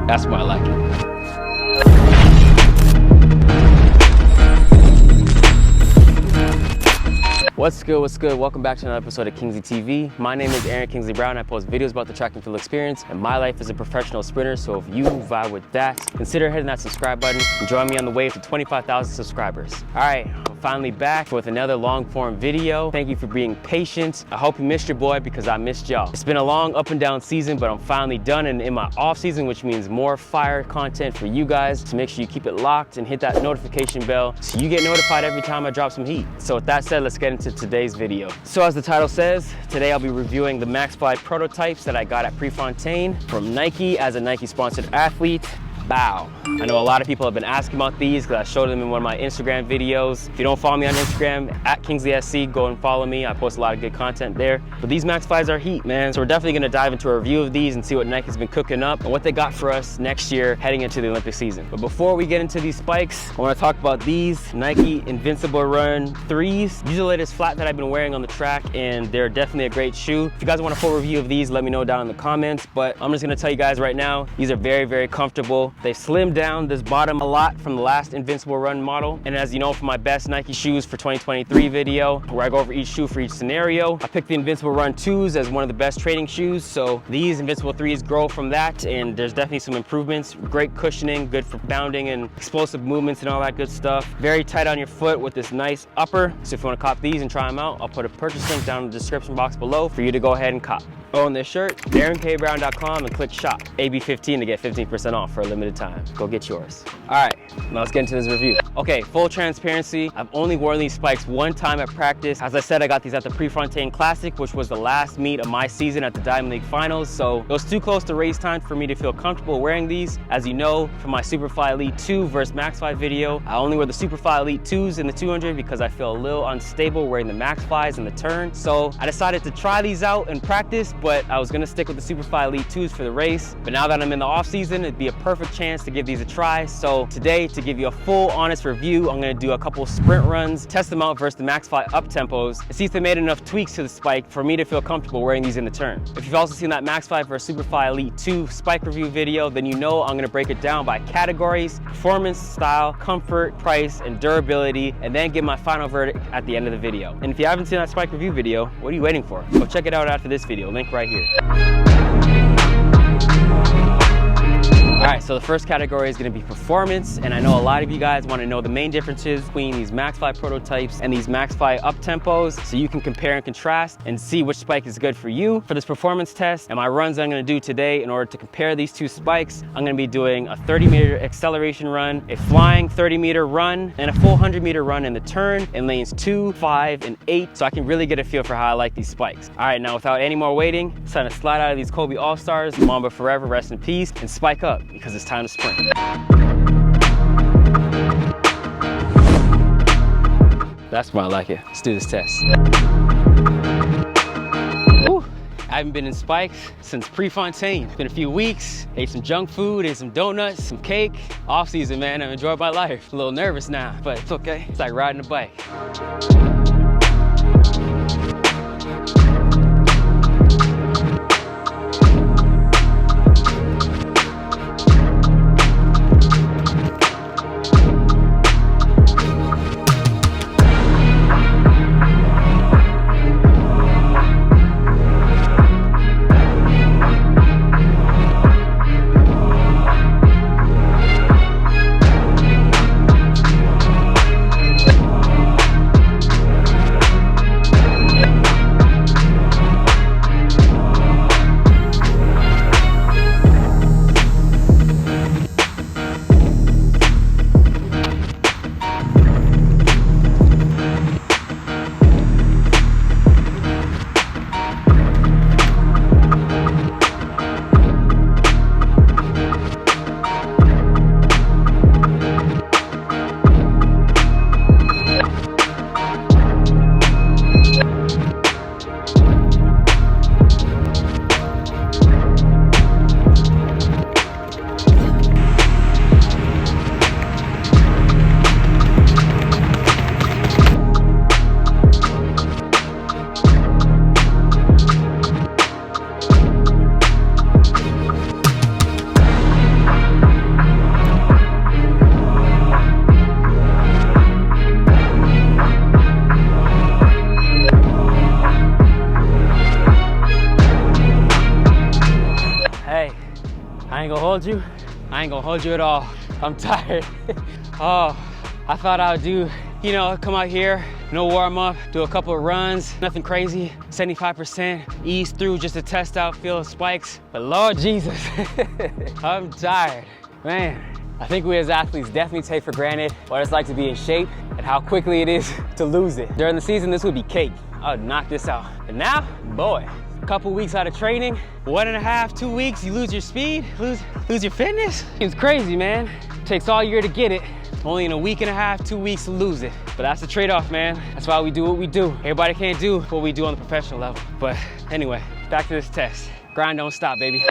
That's why I like it. What's good, what's good? Welcome back to another episode of Kingsley TV. My name is Aaron Kingsley Brown. I post videos about the track and field experience and my life as a professional sprinter. So if you vibe with that, consider hitting that subscribe button and join me on the way to 25,000 subscribers. All right, I'm finally back with another long form video. Thank you for being patient. I hope you missed your boy because I missed y'all. It's been a long up and down season, but I'm finally done and in my off season, which means more fire content for you guys. So make sure you keep it locked and hit that notification bell so you get notified every time I drop some heat. So with that said, let's get into today's video. So as the title says, today I'll be reviewing the Maxfly prototypes that I got at Prefontaine from Nike as a Nike sponsored athlete. Bow. I know a lot of people have been asking about these because I showed them in one of my Instagram videos. If you don't follow me on Instagram, at KingsleySC, go and follow me. I post a lot of good content there. But these Maxflies are heat, man. So we're definitely gonna dive into a review of these and see what Nike's been cooking up and what they got for us next year heading into the Olympic season. But before we get into these spikes, I wanna talk about these Nike Invincible Run 3s. These are the latest flat that I've been wearing on the track and they're definitely a great shoe. If you guys want a full review of these, let me know down in the comments. But I'm just gonna tell you guys right now, these are very, very comfortable. They've slimmed down this bottom a lot from the last Invincible Run model. And as you know, for my best Nike shoes for 2023 video, where I go over each shoe for each scenario, I picked the Invincible Run 2s as one of the best training shoes. So these Invincible 3s grow from that, and there's definitely some improvements. Great cushioning, good for bounding and explosive movements and all that good stuff. Very tight on your foot with this nice upper. So if you want to cop these and try them out, I'll put a purchase link down in the description box below for you to go ahead and cop. Own this shirt, AaronKBrown.com, and click shop AB15 to get 15% off for a limited time. Go get yours. All right, now let's get into this review. Okay, full transparency, I've only worn these spikes one time at practice. As I said, I got these at the Prefontaine Classic, which was the last meet of my season at the Diamond League Finals. So it was too close to race time for me to feel comfortable wearing these. As you know, from my Superfly Elite 2 versus Maxfly video, I only wear the Superfly Elite 2s in the 200 because I feel a little unstable wearing the Maxflies in the turn. So I decided to try these out in practice, but I was gonna stick with the Superfly Elite 2s for the race. But now that I'm in the off season, it'd be a perfect chance to give these a try. So today, to give you a full honest review, I'm gonna do a couple sprint runs, test them out versus the Maxfly uptempos, and see if they made enough tweaks to the spike for me to feel comfortable wearing these in the turn. If you've also seen that Maxfly versus Superfly Elite 2 spike review video, then you know I'm gonna break it down by categories: performance, style, comfort, price, and durability, and then give my final verdict at the end of the video. And if you haven't seen that spike review video, what are you waiting for? Go check it out after this video, link right here. All right, so the first category is gonna be performance, and I know a lot of you guys wanna know the main differences between these Maxfly prototypes and these Maxfly uptempos, so you can compare and contrast and see which spike is good for you. For this performance test and my runs I'm gonna do today, in order to compare these two spikes, I'm gonna be doing a 30-meter acceleration run, a flying 30-meter run, and a full 100-meter run in the turn in lanes 2, 5, and 8, so I can really get a feel for how I like these spikes. All right, now without any more waiting, it's time to slide out of these Kobe All-Stars, Mamba forever, rest in peace, and spike up, because it's time to sprint. That's why I like it. Let's do this test. Whew. I haven't been in spikes since Prefontaine. It's been a few weeks. Ate some junk food, ate some donuts, some cake. Off season, man, I've enjoyed my life. A little nervous now, but it's okay. It's like riding a bike. hold you? I ain't gonna hold you at all. I'm tired. Oh, I thought I would do, you know, come out here, no warm up, do a couple of runs, nothing crazy, 75%, ease through just to test out, feel the spikes. But Lord Jesus, I'm tired. Man, I think we as athletes definitely take for granted what it's like to be in shape and how quickly it is to lose it. During the season, this would be cake. I would knock this out. But now, boy, a couple weeks out of training, 1.5, 2 weeks, you lose your speed, lose your fitness. It's crazy, man. It takes all year to get it. Only in a 1.5, 2 weeks to lose it. But that's the trade-off, man. That's why we do what we do. Everybody can't do what we do on the professional level. But anyway, back to this test. Grind don't stop, baby.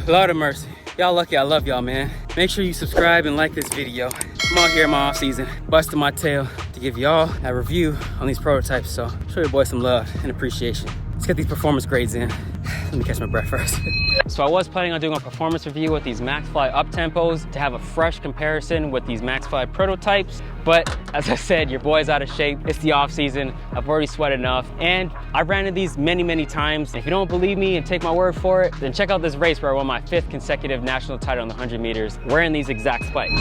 Lord of mercy. Y'all lucky I love y'all, man. Make sure you subscribe and like this video. I'm out here in my off season, busting my tail to give y'all a review on these prototypes. So show your boy some love and appreciation. Let's get these performance grades in. Let me catch my breath first. So I was planning on doing a performance review with these Maxfly uptempos to have a fresh comparison with these Maxfly prototypes. But as I said, your boy's out of shape. It's the off season. I've already sweated enough. And I've ran into these many times. If you don't believe me and take my word for it, then check out this race where I won my 5th consecutive national title on the 100 meters wearing these exact spikes.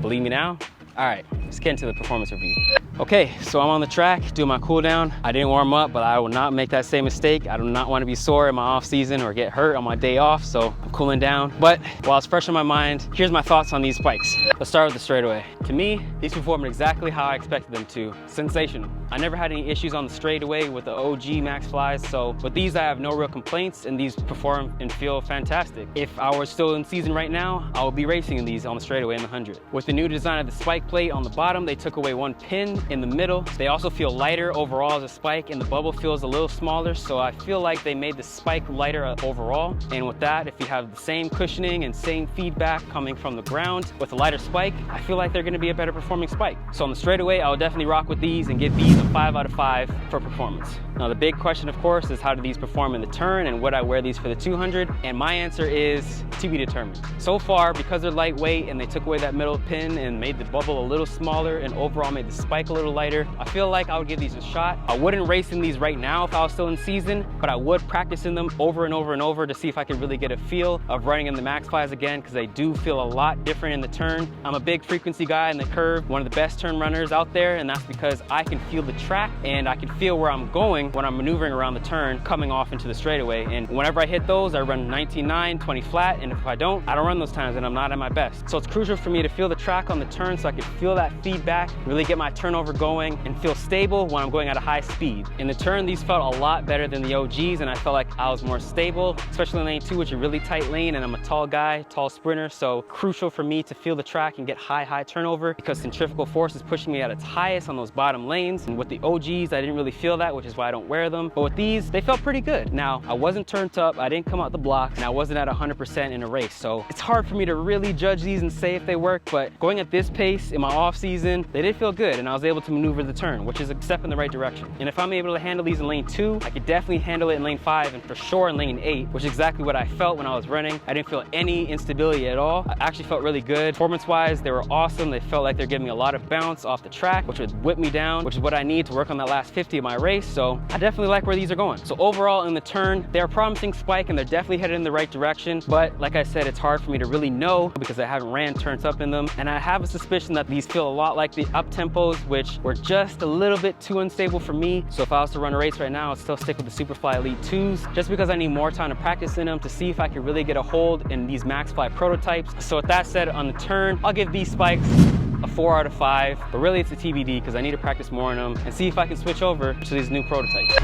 Believe me now? All right, let's get into the performance review. Okay, so I'm on the track doing my cool down. I didn't warm up, but I will not make that same mistake. I do not want to be sore in my off season or get hurt on my day off, so I'm cooling down. But while it's fresh in my mind, here's my thoughts on these spikes. Let's start with the straightaway. To me, these performed exactly how I expected them to. Sensational. I never had any issues on the straightaway with the OG Maxflies, so with these I have no real complaints, and these perform and feel fantastic. If I were still in season right now, I would be racing in these on the straightaway in the 100. With the new design of the spike plate on the bottom, they took away one pin in the middle. They also feel lighter overall as a spike, and the bubble feels a little smaller, so I feel like they made the spike lighter overall. And with that, if you have the same cushioning and same feedback coming from the ground with a lighter spike, I feel like they're going to be a better performing spike. So on the straightaway, I will definitely rock with these and give these a 5 out of 5 for performance. Now the big question, of course, is how do these perform in the turn, and would I wear these for the 200? And my answer is to be determined. So far, because they're lightweight and they took away that middle pin and made the bubble a little smaller and overall made the spike a little lighter, I feel like I would give these a shot. I wouldn't race in these right now if I was still in season, but I would practice in them over and over and over to see if I could really get a feel of running in the Maxflies again, because they do feel a lot different in the turn. I'm a big frequency guy in the curve, one of the best turn runners out there, and that's because I can feel the track and I can feel where I'm going when I'm maneuvering around the turn coming off into the straightaway. And whenever I hit those, I run 19.9, 20 flat, and if I don't run those times and I'm not at my best. So it's crucial for me to feel the track on the turn so I can feel that feedback, really get my turnover going, and feel stable when I'm going at a high speed. In the turn, these felt a lot better than the OGs, and I felt like I was more stable, especially in lane 2, which is a really tight lane, and I'm a tall guy, tall sprinter, so crucial for me to feel the track and get high turnover, because centrifugal force is pushing me at its highest on those bottom lanes. And with the OGs, I didn't really feel that, which is why I don't wear them. But with these, they felt pretty good. Now, I wasn't turned up, I didn't come out the block, and I wasn't at 100% in a race, so it's hard for me to really judge these and say if they work, but going at this pace in my off season, they did feel good, and I was able to maneuver the turn, which is a step in the right direction. And if I'm able to handle these in lane 2, I could definitely handle it in lane 5 and for sure in lane 8, which is exactly what I felt when I was running. I didn't feel any instability at all. I actually felt really good. Performance-wise, they were awesome. They felt like they're giving me a lot of bounce off the track, which would whip me down, which is what I need to work on that last 50 of my race. So I definitely like where these are going. So overall in the turn, they're a promising spike and they're definitely headed in the right direction. But like I said, it's hard for me to really know because I haven't ran turns up in them. And I have a suspicion that these feel a lot like the uptempos, which were just a little bit too unstable for me. So if I was to run a race right now, I'd still stick with the Superfly Elite 2s, just because I need more time to practice in them to see if I can really get a hold in these Maxfly prototypes. So with that said, on the turn, I'll give these spikes a 4 out of 5, but really it's a TBD because I need to practice more on them and see if I can switch over to these new prototypes.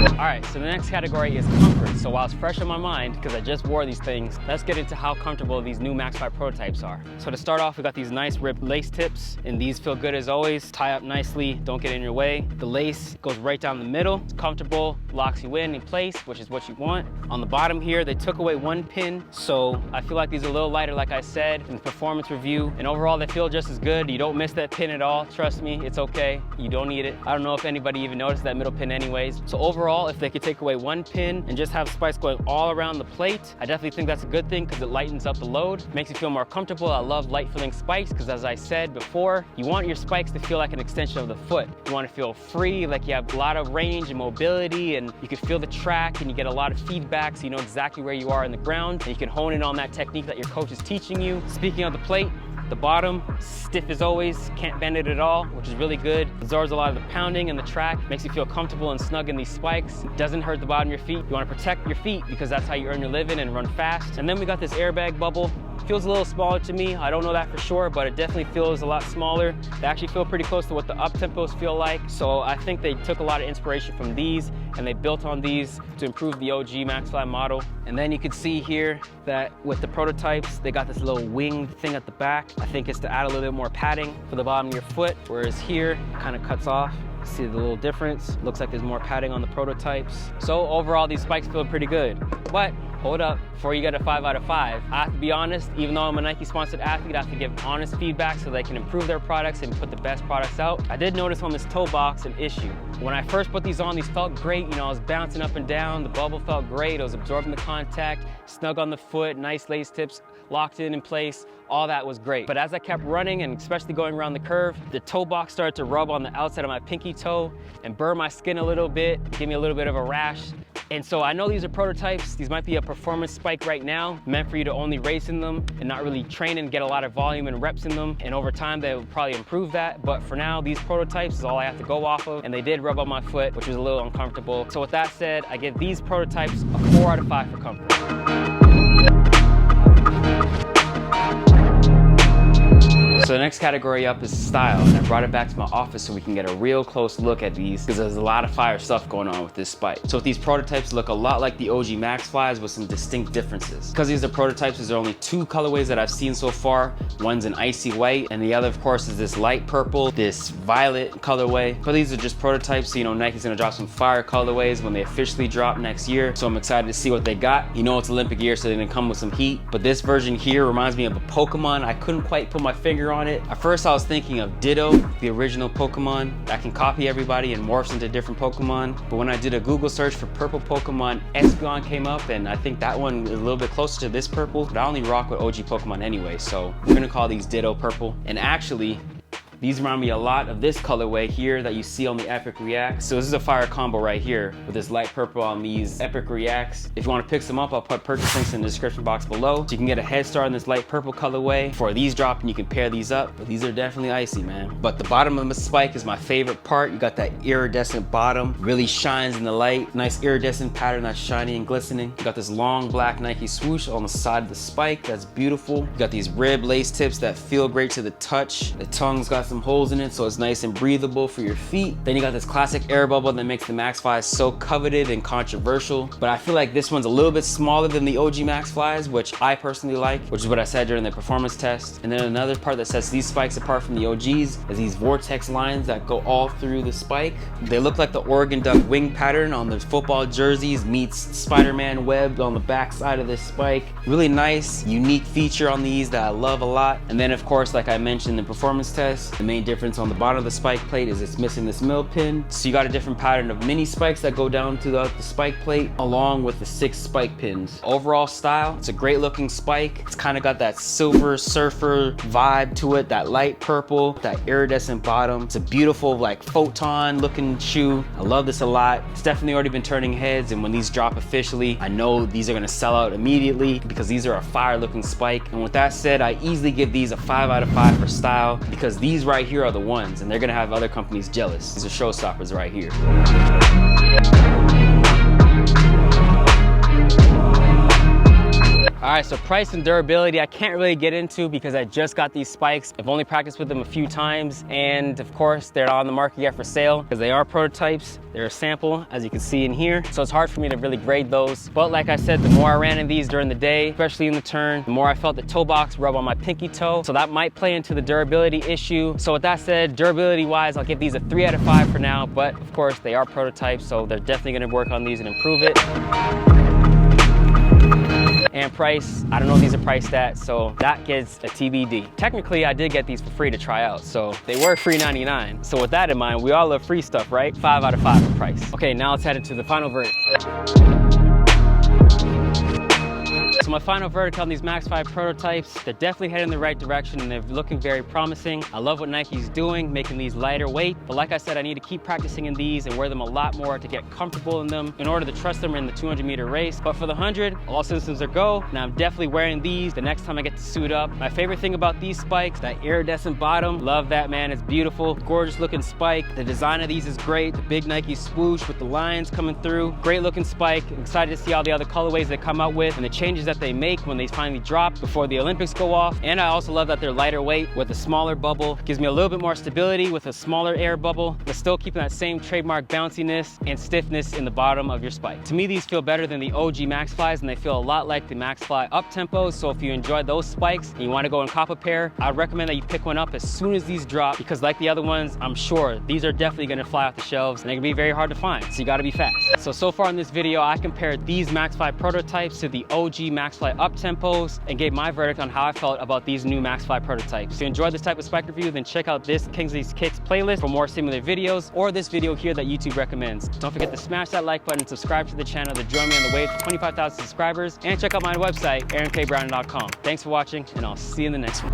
All right, so the next category is comfort. So while it's fresh on my mind, because I just wore these things, let's get into how comfortable these new Maxfly prototypes are. So to start off, we got these nice ribbed lace tips, and these feel good as always. Tie up nicely, don't get in your way. The lace goes right down the middle. It's comfortable, locks you in place, which is what you want. On the bottom here, they took away one pin, so I feel like these are a little lighter, like I said in the performance review, and overall they feel just as good. You don't miss that pin at all. Trust me, it's okay. You don't need it. I don't know if anybody even noticed that middle pin anyways. So overall, if they could take away one pin and just have spikes going all around the plate, I definitely think that's a good thing because it lightens up the load, makes you feel more comfortable. I love light feeling spikes because, as I said before, you want your spikes to feel like an extension of the foot. You want to feel free, like you have a lot of range and mobility, and you can feel the track and you get a lot of feedback, so you know exactly where you are in the ground, and you can hone in on that technique that your coach is teaching you. Speaking of the plate, the bottom, stiff as always, can't bend it at all, which is really good. Absorbs a lot of the pounding and the track, makes you feel comfortable and snug in these spikes. Doesn't hurt the bottom of your feet. You want to protect your feet because that's how you earn your living and run fast. And then we got this airbag bubble. Feels a little smaller to me. I don't know that for sure, but it definitely feels a lot smaller. They actually feel pretty close to what the up-tempos feel like. So I think they took a lot of inspiration from these and they built on these to improve the OG Maxfly model. And then you can see here that with the prototypes, they got this little wing thing at the back. I think it's to add a little bit more padding for the bottom of your foot, whereas here it kind of cuts off. See the little difference? Looks like there's more padding on the prototypes. So overall, these spikes feel pretty good. But hold up, before you get a 5 out of 5, I have to be honest, even though I'm a Nike sponsored athlete, I have to give honest feedback so they can improve their products and put the best products out. I did notice on this toe box an issue. When I first put these on, these felt great. You know, I was bouncing up and down, the bubble felt great, it was absorbing the contact, snug on the foot, nice lace tips, locked in place, all that was great. But as I kept running, and especially going around the curve, the toe box started to rub on the outside of my pinky toe and burn my skin a little bit, give me a little bit of a rash. And so I know these are prototypes. These might be a performance spike right now, meant for you to only race in them and not really train and get a lot of volume and reps in them. And over time, they will probably improve that. But for now, these prototypes is all I have to go off of. And they did rub on my foot, which was a little uncomfortable. So with that said, I give these prototypes a 4 out of 5 for comfort. So the next category up is style, and I brought it back to my office so we can get a real close look at these because there's a lot of fire stuff going on with this spike. So these prototypes look a lot like the OG Maxflies with some distinct differences. Because these are prototypes, there's only 2 colorways that I've seen so far. One's an icy white, and the other, of course, is this light purple, this violet colorway. But these are just prototypes, so you know Nike's gonna drop some fire colorways when they officially drop next year. So I'm excited to see what they got. You know it's Olympic year, so they're gonna come with some heat. But this version here reminds me of a Pokemon. I couldn't quite put my finger on it. At first I was thinking of Ditto, the original Pokemon that can copy everybody and morphs into different Pokemon. But when I did a Google search for purple Pokemon, Espeon came up, and I think that one is a little bit closer to this purple. But I only rock with OG Pokemon anyway, so we're gonna call these Ditto purple. And actually, these remind me a lot of this colorway here that you see on the Epic Reacts. So this is a fire combo right here with this light purple on these Epic Reacts. If you want to pick some up, I'll put purchase links in the description box below. So you can get a head start on this light purple colorway before these drop, and you can pair these up. But these are definitely icy, man. But the bottom of the spike is my favorite part. You got that iridescent bottom, really shines in the light. Nice iridescent pattern that's shiny and glistening. You got this long black Nike swoosh on the side of the spike. That's beautiful. You got these rib lace tips that feel great to the touch. The tongue's got some holes in it, so it's nice and breathable for your feet. Then you got this classic air bubble that makes the Maxflies so coveted and controversial. But I feel like this one's a little bit smaller than the OG Maxflies, which I personally like, which is what I said during the performance test. And then another part that sets these spikes apart from the OGs is these vortex lines that go all through the spike. They look like the Oregon Duck wing pattern on the football jerseys meets Spider-Man web on the back side of this spike. Really nice, unique feature on these that I love a lot. And then of course, like I mentioned in the performance test, the main difference on the bottom of the spike plate is it's missing this middle pin. So you got a different pattern of mini spikes that go down to the spike plate along with the 6 spike pins. Overall style, it's a great looking spike. It's kind of got that silver surfer vibe to it, that light purple, that iridescent bottom. It's a beautiful like photon looking shoe. I love this a lot. It's definitely already been turning heads, and when these drop officially, I know these are gonna sell out immediately because these are a fire looking spike. And with that said, I easily give these a 5 out of 5 for style because these right here are the ones, and they're gonna have other companies jealous. These are showstoppers right here. All right, so price and durability, I can't really get into because I just got these spikes. I've only practiced with them a few times, and of course, they're not on the market yet for sale because they are prototypes. They're a sample, as you can see in here. So it's hard for me to really grade those. But like I said, the more I ran in these during the day, especially in the turn, the more I felt the toe box rub on my pinky toe. So that might play into the durability issue. So with that said, durability wise, I'll give these a 3 out of 5 for now. But of course, they are prototypes, so they're definitely gonna work on these and improve it. And price, I don't know if these are priced at, so that gets a TBD. Technically, I did get these for free to try out, so they were free 99. So with that in mind, we all love free stuff, right? 5 out of 5 for price. Okay, now let's head into the final verdict. So my final verdict on these Maxfly prototypes, they're definitely heading in the right direction and they're looking very promising. I love what Nike's doing, making these lighter weight. But like I said, I need to keep practicing in these and wear them a lot more to get comfortable in them in order to trust them in the 200-meter race. But for the 100, all systems are go. Now I'm definitely wearing these the next time I get to suit up. My favorite thing about these spikes, that iridescent bottom. Love that, man. It's beautiful. Gorgeous looking spike. The design of these is great. The big Nike swoosh with the lines coming through. Great looking spike. I'm excited to see all the other colorways they come out with and the changes that they make when they finally drop before the Olympics go off. And I also love that they're lighter weight with a smaller bubble. Gives me a little bit more stability with a smaller air bubble, but still keeping that same trademark bounciness and stiffness in the bottom of your spike. To me, these feel better than the OG Maxflies, and they feel a lot like the Maxfly uptempo. So if you enjoy those spikes and you want to go and cop a pair, I'd recommend that you pick one up as soon as these drop, because like the other ones, I'm sure these are definitely going to fly off the shelves and they can be very hard to find. So you got to be fast. So far in this video, I compared these Maxfly prototypes to the OG Maxfly uptempos and gave my verdict on how I felt about these new Maxfly prototypes. If you enjoyed this type of spike review, then check out this Kingsley's Kicks playlist for more similar videos, or this video here that YouTube recommends. Don't forget to smash that like button and subscribe to the channel to join me on the way to 25,000 subscribers, and check out my website, aaronkbrown.com. Thanks for watching, and I'll see you in the next one.